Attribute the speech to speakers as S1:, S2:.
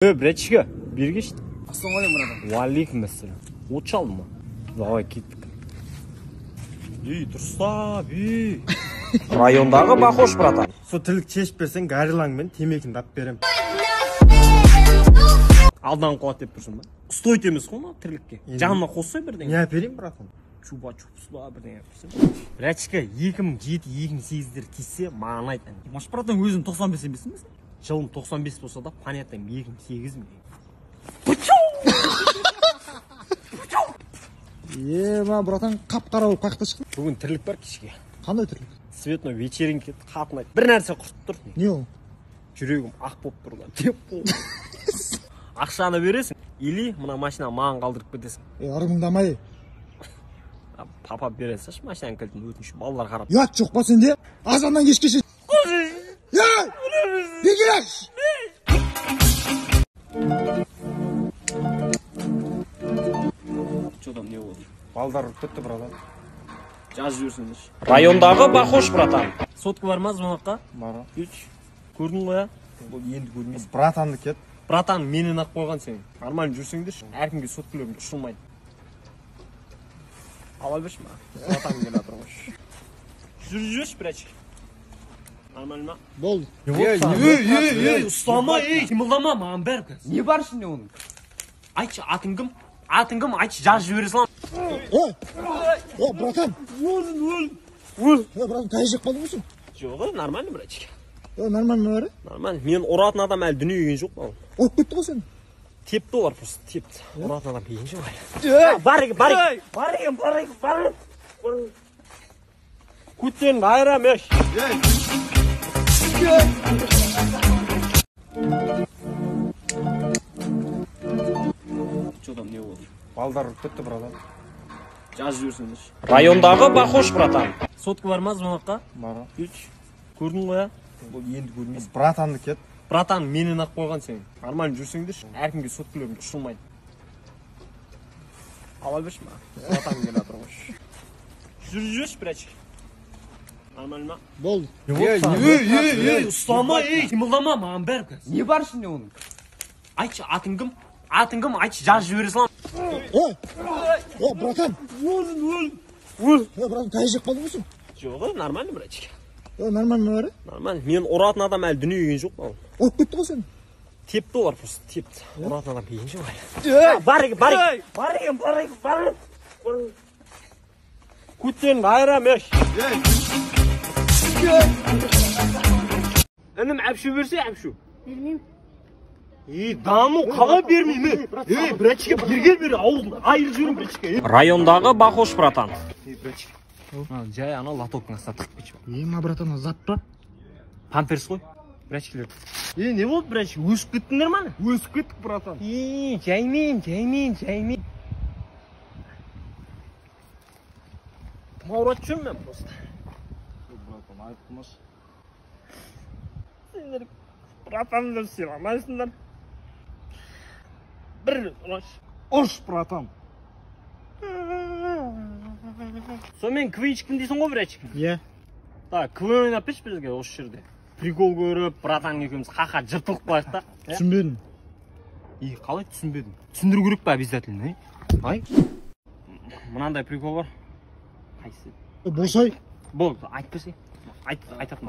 S1: Братчика, бері кешті.
S2: Ассалаумалейкум.
S1: Уалейкум ассалам. От шалды ма? Давай кеттік. Дұрыстап,
S3: Райондағы бақош, братан.
S1: Со тілік чешіп берсең, гарилаңмен темекін дап берем. Алдан қуат деп тұрсың ба? Стойт емес қой ма тірлікке? Жанына қоссай бірден.
S2: Не әперейін, братан?
S1: Чуба-чупсыла бірден әперсің. Братчика, 2007-2008-дер кесе маған айт.
S2: Маш, братан, өзің 95 емесің бе?
S1: Жылым 95 болса да, понятым 2008 ме?
S2: Ма, братан, қап-қара болып қақта шықты.
S1: Бүгін тірлік бар кешке.
S2: Қандай түрлік?
S1: Цветной вечеринке қатын айт. Бір нәрсе құртып тұр.
S2: Не ол?
S1: Жүрегім ақ болып тұр да. Деп болды. Ақшаны бересің, или мына машина маған қалдырып кетесің.
S2: Армыңдамай.
S1: Папа бере салшы машинаның кілтін өтініші, балалар қарап.
S2: Ят жоқ па сенде? Азаннан кешке шейін. Бегераш!
S1: Çoğdan ne olur?
S2: Балдар күтті, братан.
S1: Жаз жүрсіңдер.
S3: Райондағы бақош, братан.
S1: Сотка бар ма звонокқа?
S2: Бара.
S1: Көрдің ғой, бұл енді көрмейсің.
S2: Братанды кет.
S1: Братан, менен ақ қойған сен. Нормально жүрсеңдер, әркімге соткілерің ұшылмайды. Ала берші ма? Братан келе атырмаш. Жүрші, братчик. Нормально ма?
S2: Болды.
S1: Ұстама, қимылдама, маған бәрі кәз.
S3: Не бар ішінде оның?
S1: Айтшы, атың кім? Атың кім? Айтшы, жаз жібере салам.
S2: Братан. Братан, қай жек қалды мұсың?
S1: Жоқ, нормально, братчик.
S2: Нормально бәрі?
S1: Нормально. Мен ұратын адам әлі дүние келген жоқ па?
S2: От кетті ғой сен?
S1: Тепті олар просто, тепті. Ұратын адам келген жоқ әлі. Бар. Күттен қайрам, еш. Çoğdan ne olur?
S2: Балдар күтті, братан.
S1: Жаз жүрсіңдер.
S3: Райондағы бақош, братан.
S1: Сотка бар ма звонокқа?
S2: Бара.
S1: Көрдің ғой, бұл енді көрмейсің.
S2: Братанды кет.
S1: Братан, менен ақ қойған сен. Нормально жүрсеңдер, әркімге соткілерің ұшылмайды. Ала берші ма? Братан келе атырмаш. Жүрші, братчик. Нормально ма?
S2: Болды.
S1: Ұстама, қимылдама, маған бәрі кәз.
S3: Не бар ішінде оның?
S1: Айтшы, атың кім? Атың кім? Айтшы, жаз жібере салам.
S2: Братан. Братан, қай жек қалды мұсың?
S1: Жоқ, нормально, братчик.
S2: Нормально бәрі?
S1: Нормально. Мен ұратын адам әлі дүние келген жоқ па?
S2: От кетті ғой сен?
S1: Тепті олар просто, тепті. Ұратын адам келген жоқ әлі. Бар. Күттен қайрам, еш. Інім әпшу берсе, әпшу.
S4: Бермеймін.
S1: Даму, қалай бермеймін? Братчика, бері, ауылын айыр жүрім, братчика.
S3: Райондағы бақош, братан.
S1: Братчика. Жай ана лотокың астар тықып кетші ба.
S2: Ма, братан, зат па?
S1: Памперс қой, братчикілер. Не болды, братчик? Өсіп кеттіңдер ма?
S2: Өсіп кеттік, братан.
S1: Жаймен. Мауrat жүрмін мен просто.
S2: Братан, айттымаш.
S1: Сендер братанды сыйламайсыңдар. Бір ұраш.
S2: Ош, братан.
S1: Сонымен квинчикпін дейсің ғой, братчик?
S2: Е.
S1: Так, квин ойнап берші бізге осы жерде. Прикол көріп, братан екеуміз қақа жыртылып қояйық та.
S2: Түсінбедім.
S1: Қалай түсінбедің? Түсіндіру керек па обязательно, Ай? Мынандай прикол бар. Қайсы?
S2: Болсай.
S1: Болды, айт берсе. Айтатын.